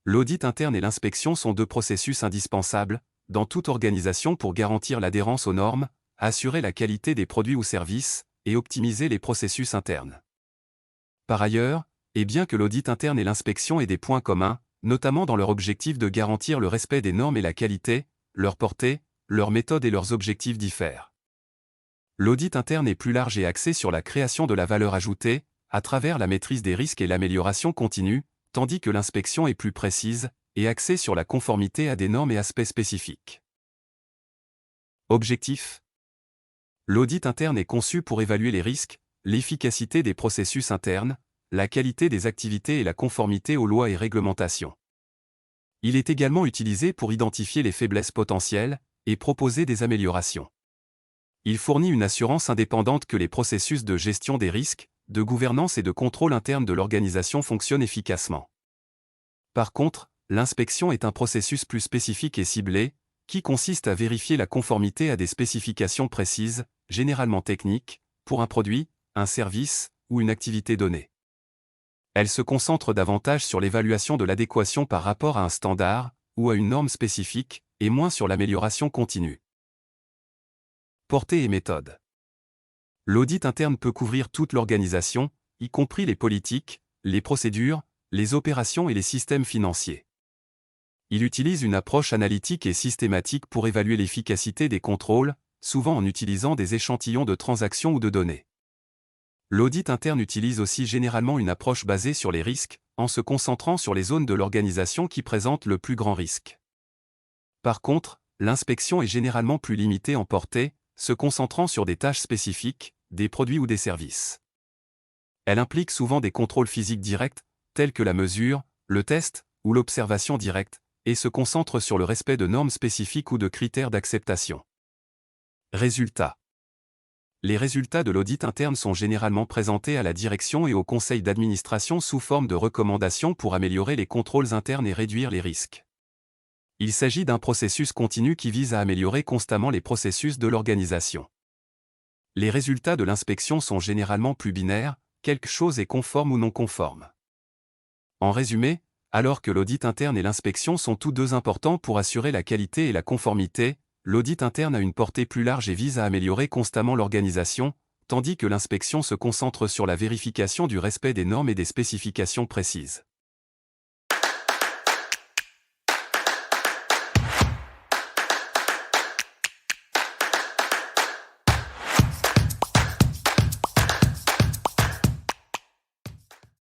L'audit interne et l'inspection sont deux processus indispensables dans toute organisation pour garantir l'adhérence aux normes, assurer la qualité des produits ou services, et optimiser les processus internes. Par ailleurs, et bien que l'audit interne et l'inspection aient des points communs, notamment dans leur objectif de garantir le respect des normes et la qualité, leur portée, leurs méthodes et leurs objectifs diffèrent. L'audit interne est plus large et axé sur la création de la valeur ajoutée, à travers la maîtrise des risques et l'amélioration continue, tandis que l'inspection est plus précise, et axée sur la conformité à des normes et aspects spécifiques. Objectif. L'audit interne est conçu pour évaluer les risques, l'efficacité des processus internes, la qualité des activités et la conformité aux lois et réglementations. Il est également utilisé pour identifier les faiblesses potentielles et proposer des améliorations. Il fournit une assurance indépendante que les processus de gestion des risques, de gouvernance et de contrôle interne de l'organisation fonctionnent efficacement. Par contre, l'inspection est un processus plus spécifique et ciblé, qui consiste à vérifier la conformité à des spécifications précises, généralement techniques, pour un produit, un service ou une activité donnée. Elle se concentre davantage sur l'évaluation de l'adéquation par rapport à un standard ou à une norme spécifique, et moins sur l'amélioration continue. Portée et méthode. L'audit interne peut couvrir toute l'organisation, y compris les politiques, les procédures, les opérations et les systèmes financiers. Il utilise une approche analytique et systématique pour évaluer l'efficacité des contrôles, souvent en utilisant des échantillons de transactions ou de données. L'audit interne utilise aussi généralement une approche basée sur les risques, en se concentrant sur les zones de l'organisation qui présentent le plus grand risque. Par contre, l'inspection est généralement plus limitée en portée, se concentrant sur des tâches spécifiques, des produits ou des services. Elle implique souvent des contrôles physiques directs, tels que la mesure, le test ou l'observation directe, et se concentre sur le respect de normes spécifiques ou de critères d'acceptation. Résultats. Les résultats de l'audit interne sont généralement présentés à la direction et au conseil d'administration sous forme de recommandations pour améliorer les contrôles internes et réduire les risques. Il s'agit d'un processus continu qui vise à améliorer constamment les processus de l'organisation. Les résultats de l'inspection sont généralement plus binaires, quelque chose est conforme ou non conforme. En résumé, alors que l'audit interne et l'inspection sont tous deux importants pour assurer la qualité et la conformité, l'audit interne a une portée plus large et vise à améliorer constamment l'organisation, tandis que l'inspection se concentre sur la vérification du respect des normes et des spécifications précises.